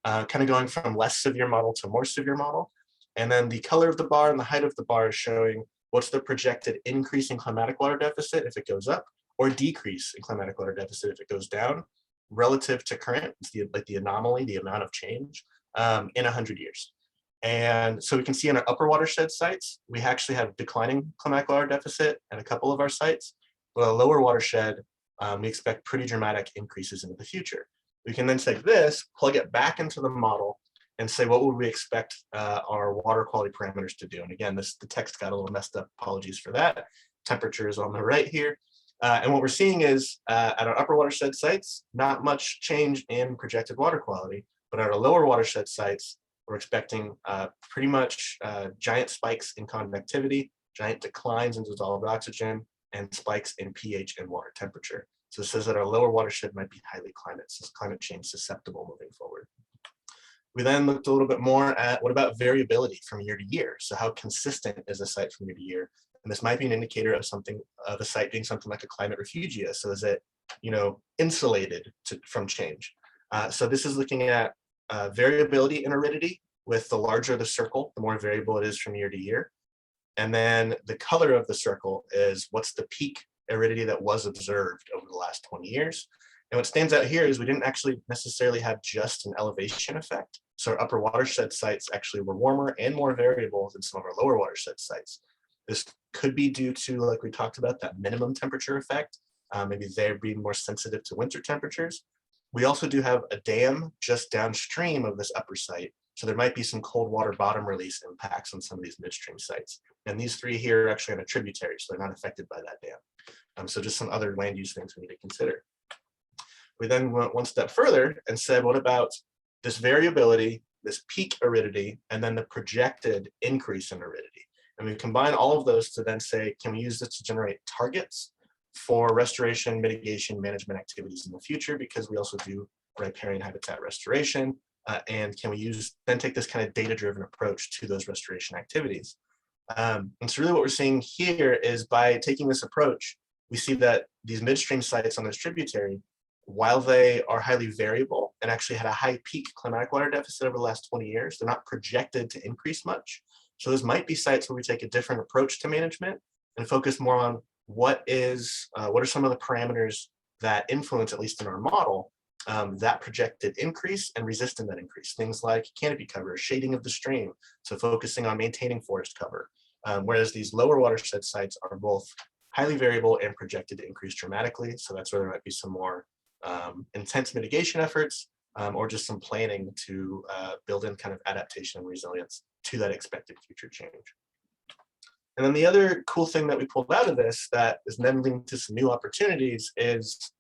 kind of going from less severe model to more severe model. And then the color of the bar and the height of the bar is showing what's the projected increase in climatic water deficit if it goes up, or decrease in climatic water deficit if it goes down, relative to current, it's the anomaly, the amount of change in 100 years. And so we can see in our upper watershed sites, we actually have declining climatic water deficit at a couple of our sites, but a lower watershed, we expect pretty dramatic increases into the future. We can then take this, plug it back into the model, and say, what would we expect our water quality parameters to do? And again, the text got a little messed up, apologies for that. Temperature is on the right here. And what we're seeing is at our upper watershed sites, not much change in projected water quality, but at our lower watershed sites, we're expecting pretty much giant spikes in conductivity, giant declines in dissolved oxygen, and spikes in pH and water temperature. So it says that our lower watershed might be highly climate change susceptible moving forward. We then looked a little bit more at what about variability from year to year? So how consistent is a site from year to year? And this might be an indicator of a site being something like a climate refugia. So is it, insulated from change? So this is looking at variability in aridity. With the larger the circle, the more variable it is from year to year. And then the color of the circle is what's the peak aridity that was observed over the last 20 years. And what stands out here is we didn't actually necessarily have just an elevation effect. So our upper watershed sites actually were warmer and more variable than some of our lower watershed sites. This could be due to, like we talked about, that minimum temperature effect. Maybe they're being more sensitive to winter temperatures. We also do have a dam just downstream of this upper site. So there might be some cold water bottom release impacts on some of these midstream sites. And these 3 here are actually on a tributary, so they're not affected by that dam. So just some other land use things we need to consider. We then went one step further and said, what about this variability, this peak aridity, and then the projected increase in aridity? And we combine all of those to then say, can we use this to generate targets for restoration, mitigation, management activities in the future? Because we also do riparian habitat restoration. And can we then take this kind of data-driven approach to those restoration activities? And so really what we're seeing here is by taking this approach, we see that these midstream sites on this tributary, while they are highly variable and actually had a high peak climatic water deficit over the last 20 years, they're not projected to increase much. So those might be sites where we take a different approach to management and focus more on what are some of the parameters that influence, at least in our model, that projected increase and resisting that increase. Things like canopy cover, shading of the stream, so focusing on maintaining forest cover. Whereas these lower watershed sites are both highly variable and projected to increase dramatically. So that's where there might be some more intense mitigation efforts or just some planning to build in kind of adaptation and resilience to that expected future change. And then the other cool thing that we pulled out of this that is then leading to some new opportunities is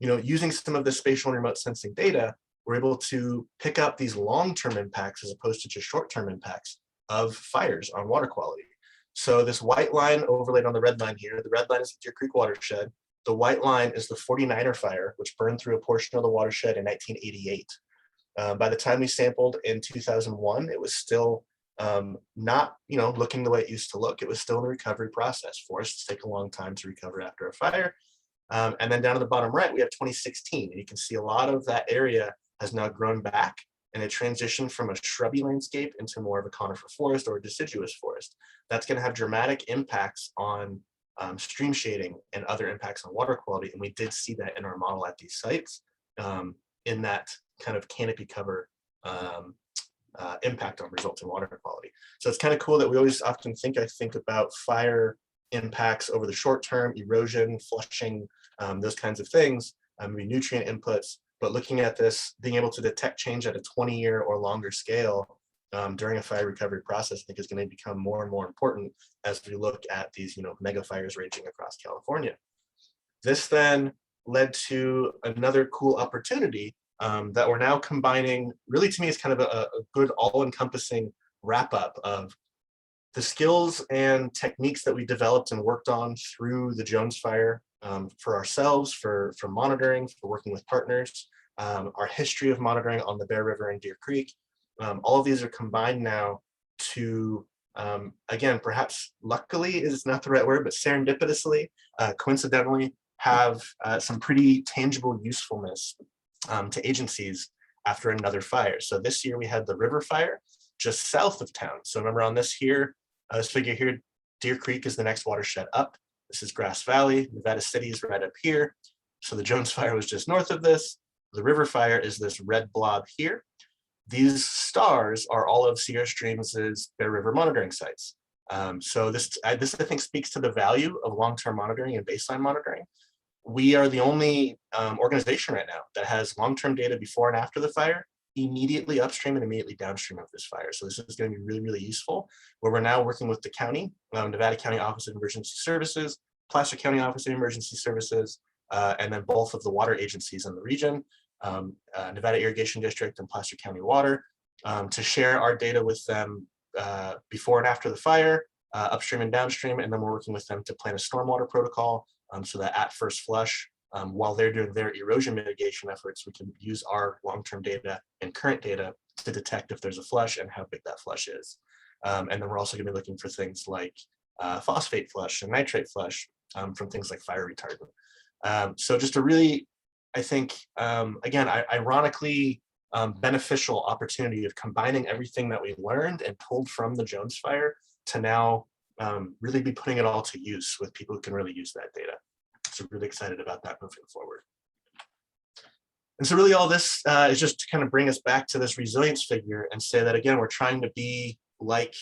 using some of the spatial and remote sensing data, we're able to pick up these long-term impacts as opposed to just short-term impacts of fires on water quality. So this white line overlaid on the red line here, the red line is the Deer Creek watershed. The white line is the 49er fire, which burned through a portion of the watershed in 1988. By the time we sampled in 2001, it was still not looking the way it used to look. It was still in the recovery process. Forests take a long time to recover after a fire. And then down at the bottom right, we have 2016, and you can see a lot of that area has now grown back, and it transitioned from a shrubby landscape into more of a conifer forest or a deciduous forest. That's going to have dramatic impacts on stream shading and other impacts on water quality, and we did see that in our model at these sites in that kind of canopy cover impact on resulting water quality. So it's kind of cool that we always often think about fire impacts over the short term, erosion, flushing, those kinds of things, maybe nutrient inputs, but looking at this, being able to detect change at a 20-year or longer scale during a fire recovery process, I think is going to become more and more important as we look at these mega fires raging across California. This then led to another cool opportunity that we're now combining. Really, to me, is kind of a good all-encompassing wrap-up of the skills and techniques that we developed and worked on through the Jones Fire, for ourselves, for monitoring, for working with partners, our history of monitoring on the Bear River and Deer Creek. All of these are combined now to, again, perhaps luckily is not the right word, but serendipitously, coincidentally, have some pretty tangible usefulness to agencies after another fire. So this year we had the River Fire just south of town. So remember on this here, this figure here, Deer Creek is the next watershed up. This is Grass Valley. Nevada City is right up here. So the Jones Fire was just north of this. The River Fire is this red blob here. These stars are all of Sierra Stream's Bear River monitoring sites. So this I think speaks to the value of long-term monitoring and baseline monitoring. We are the only organization right now that has long-term data before and after the fire, immediately upstream and immediately downstream of this fire. So this is going to be really, really useful, where we're now working with the county, Nevada County Office of Emergency Services, Placer County Office of Emergency Services, and then both of the water agencies in the region, Nevada Irrigation District and Placer County Water, to share our data with them before and after the fire, upstream and downstream, and then we're working with them to plan a stormwater protocol, so that at first flush, while they're doing their erosion mitigation efforts, we can use our long-term data and current data to detect if there's a flush and how big that flush is. And then we're also going to be looking for things like phosphate flush and nitrate flush from things like fire retardant. So just a really, I think, again, ironically beneficial opportunity of combining everything that we learned and pulled from the Jones Fire to now really be putting it all to use with people who can really use that data. So really excited about that moving forward. And so really all this is just to kind of bring us back to this resilience figure and say that, again, we're trying to be like,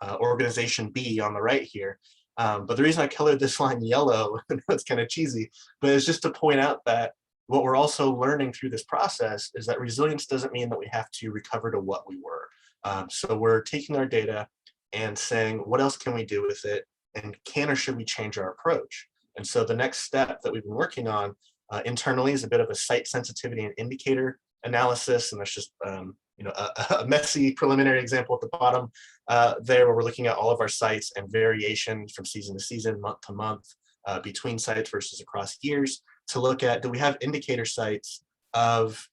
organization B on the right here. But the reason I colored this line yellow, I know it's kind of cheesy, but it's just to point out that what we're also learning through this process is that resilience doesn't mean that we have to recover to what we were. So we're taking our data and saying, what else can we do with it? And can or should we change our approach? And so the next step that we've been working on internally is a bit of a site sensitivity and indicator analysis. And that's just a messy preliminary example at the bottom there, where we're looking at all of our sites and variation from season to season, month to month, between sites versus across years, to look at, do we have indicator sites of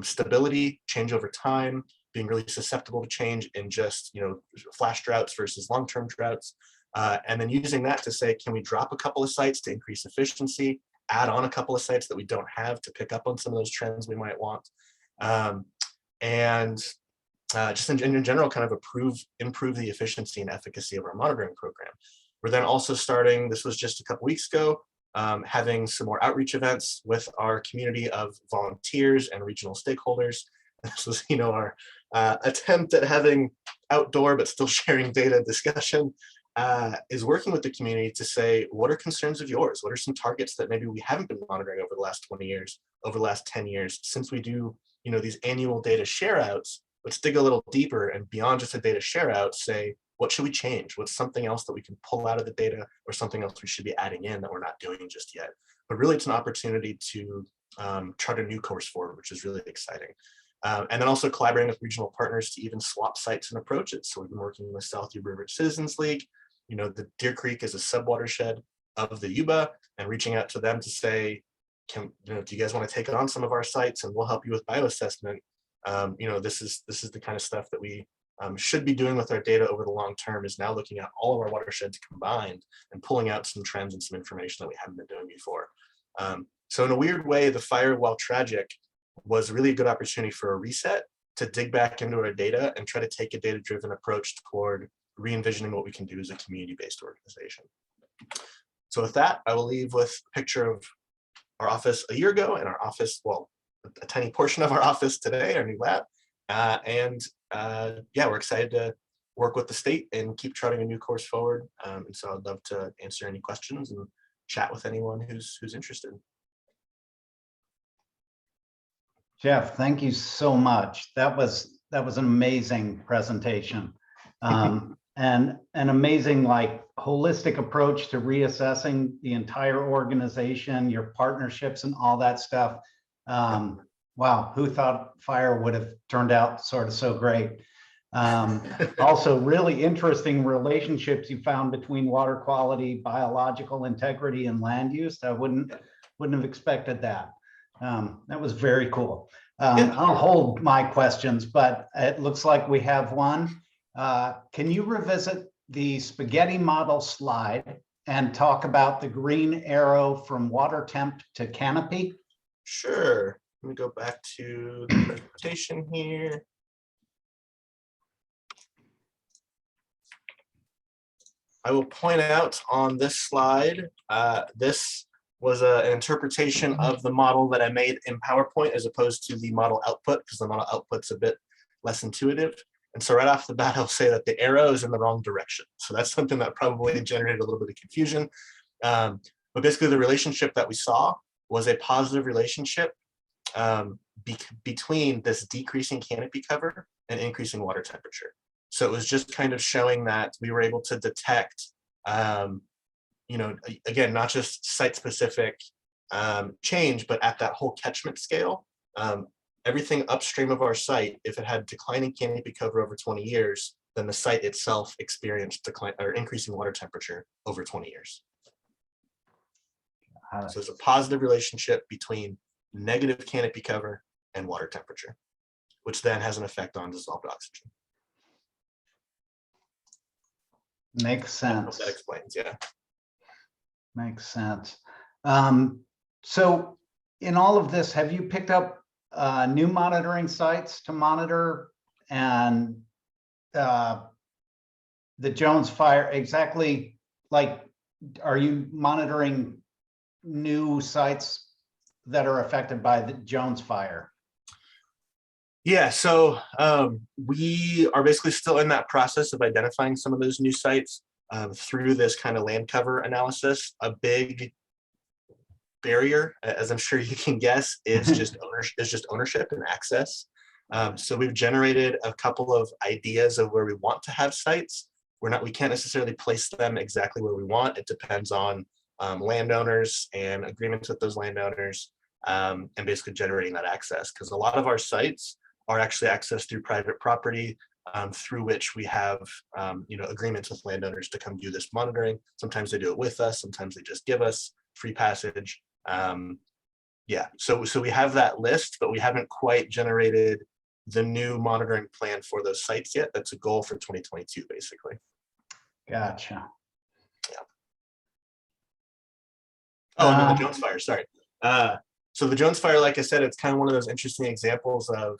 stability, change over time, being really susceptible to change in just flash droughts versus long-term droughts. And then using that to say, can we drop a couple of sites to increase efficiency, add on a couple of sites that we don't have to pick up on some of those trends we might want, and just in general, kind of improve the efficiency and efficacy of our monitoring program. We're then also starting, this was just a couple weeks ago, having some more outreach events with our community of volunteers and regional stakeholders. This was, our attempt at having outdoor but still sharing data discussion. Is working with the community to say, what are concerns of yours? What are some targets that maybe we haven't been monitoring over the last 20 years, over the last 10 years, since we do, these annual data share outs? Let's dig a little deeper and beyond just a data share out, say, what should we change? What's something else that we can pull out of the data, or something else we should be adding in that we're not doing just yet? But really, it's an opportunity to chart a new course forward, which is really exciting. And then also collaborating with regional partners to even swap sites and approaches. So we've been working with South Yuba River Citizens League. The Deer Creek is a sub-watershed of the Yuba, and reaching out to them to say, do you guys want to take on some of our sites and we'll help you with bioassessment? This is the kind of stuff that we should be doing with our data over the long term, is now looking at all of our watersheds combined and pulling out some trends and some information that we haven't been doing before. So in a weird way, the fire, while tragic, was really a good opportunity for a reset, to dig back into our data and try to take a data-driven approach toward re-envisioning what we can do as a community-based organization. So with that, I will leave with a picture of our office a year ago and our office, well, a tiny portion of our office today, our new lab. Yeah, we're excited to work with the state and keep charting a new course forward. And so I'd love to answer any questions and chat with anyone who's interested. Jeff, thank you so much. That was an amazing presentation. And an amazing, holistic approach to reassessing the entire organization, your partnerships and all that stuff. Wow, who thought fire would have turned out sort of so great? Also, really interesting relationships you found between water quality, biological integrity, and land use. I wouldn't have expected that. That was very cool. I'll hold my questions, but it looks like we have one. Can you revisit the spaghetti model slide and talk about the green arrow from water temp to canopy? Sure. Let me go back to the presentation here. I will point out on this slide, this was an interpretation of the model that I made in PowerPoint as opposed to the model output, because the model output's a bit less intuitive. And so right off the bat, I'll say that the arrow is in the wrong direction. So that's something that probably generated a little bit of confusion. But basically the relationship that we saw was a positive relationship between this decreasing canopy cover and increasing water temperature. So it was just kind of showing that we were able to detect, you know, again, not just site-specific change, but at that whole catchment scale, everything upstream of our site, if it had declining canopy cover over 20 years, then the site itself experienced decline or increasing water temperature over 20 years. So there's a positive relationship between negative canopy cover and water temperature, which then has an effect on dissolved oxygen. Makes sense. That explains, yeah. Makes sense. So in all of this, have you picked up new monitoring sites to monitor and the Jones fire? Exactly, like, are you monitoring new sites that are affected by the Jones fire? Yeah, so we are basically still in that process of identifying some of those new sites through this kind of land cover analysis. A big barrier, as I'm sure you can guess, is just ownership and access. So we've generated a couple of ideas of where we want to have sites. We can't necessarily place them exactly where we want. It depends on landowners and agreements with those landowners, and basically generating that access, because a lot of our sites are actually accessed through private property, through which we have you know, agreements with landowners to come do this monitoring. Sometimes they do it with us, sometimes they just give us free passage. Yeah, so we have that list, but we haven't quite generated the new monitoring plan for those sites yet. That's a goal for 2022, basically. Gotcha. Yeah. Oh, and then the Jones fire, sorry. So the Jones fire, like I said, it's kind of one of those interesting examples of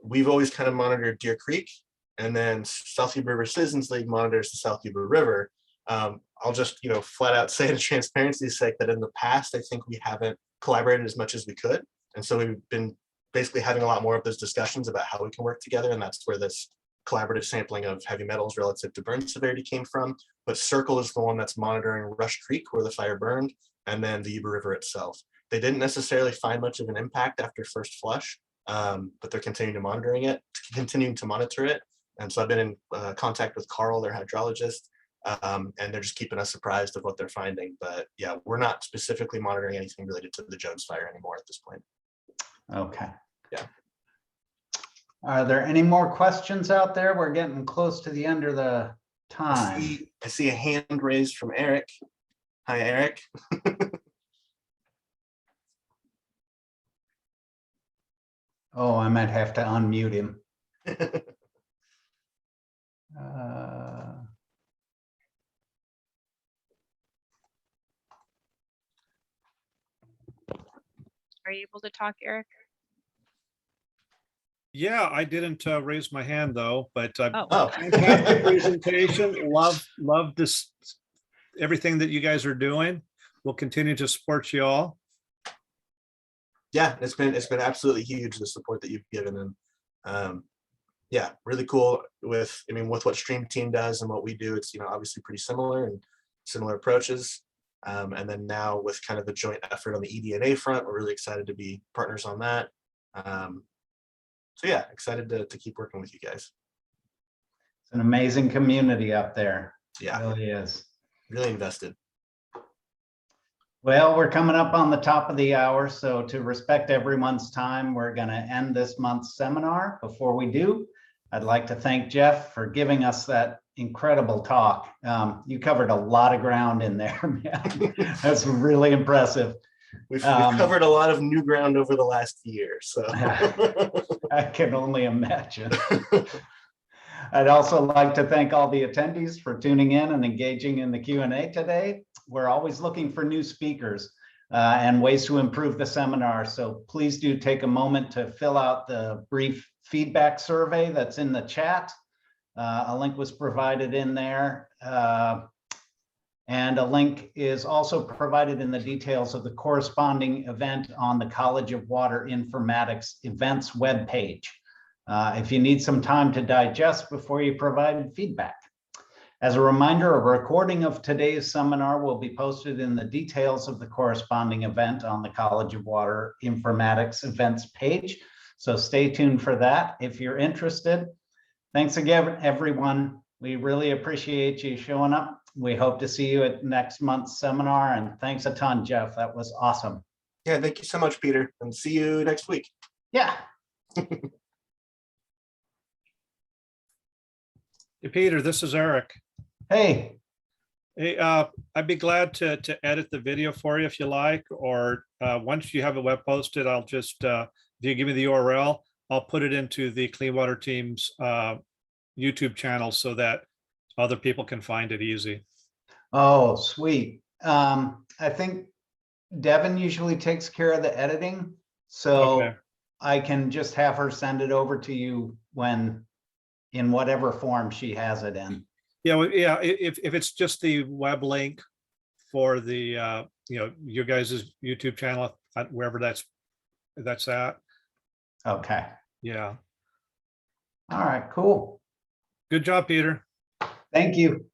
we've always kind of monitored Deer Creek, and then South Yuba River Citizens League monitors the South Yuba River. I'll just, you know, flat out say to transparency's sake that in the past, I think we haven't collaborated as much as we could. And so we've been basically having a lot more of those discussions about how we can work together. And that's where this collaborative sampling of heavy metals relative to burn severity came from. But Circle is the one that's monitoring Rush Creek, where the fire burned, and then the Yuba River itself. They didn't necessarily find much of an impact after first flush, but they're continuing to monitor it. And so I've been in contact with Carl, their hydrologist, and they're just keeping us surprised of what they're finding. But yeah, we're not specifically monitoring anything related to the Jones fire anymore at this point. Okay. Yeah. Are there any more questions out there? We're getting close to the end of the time. I see a hand raised from Eric. Hi, Eric. Oh, I might have to unmute him. Are you able to talk, Eric? Yeah, I didn't raise my hand though, but Oh. fantastic presentation. Love this, everything that you guys are doing. We'll continue to support you all. Yeah, it's been absolutely huge, the support that you've given, and yeah, really cool with what Stream Team does and what we do. It's, you know, obviously pretty similar and similar approaches. And then now with kind of the joint effort on the eDNA front, we're really excited to be partners on that. So yeah, excited to keep working with you guys. It's an amazing community up there. Yeah, It really is. really invested. Well, we're coming up on the top of the hour, so to respect everyone's time, we're going to end this month's seminar. Before we do, I'd like to thank Jeff for giving us that incredible talk. You covered a lot of ground in there, man. That's really impressive. We've covered a lot of new ground over the last year, so. I can only imagine. I'd also like to thank all the attendees for tuning in and engaging in the Q&A today. We're always looking for new speakers and ways to improve the seminar. So please do take a moment to fill out the brief feedback survey that's in the chat. A link was provided in there. And a link is also provided in the details of the corresponding event on the College of Water Informatics events webpage. If you need some time to digest before you provide feedback. As a reminder, a recording of today's seminar will be posted in the details of the corresponding event on the College of Water Informatics events page. So stay tuned for that if you're interested. Thanks again, everyone. We really appreciate you showing up. We hope to see you at next month's seminar. And thanks a ton, Jeff. That was awesome. Yeah, thank you so much, Peter, and see you next week. Yeah. Hey, Peter, this is Eric. Hey. Hey, I'd be glad to edit the video for you if you like, or once you have a web posted, I'll just, if you give me the URL, I'll put it into the Clean Water Team's YouTube channel so that other people can find it easy. Oh, sweet. I think Devin usually takes care of the editing, so Okay. I can just have her send it over to you when, in whatever form she has it in. Yeah, well, yeah. If it's just the web link for the your guys' YouTube channel, wherever that's at. Okay. Yeah. All right, cool. Good job, Peter. Thank you.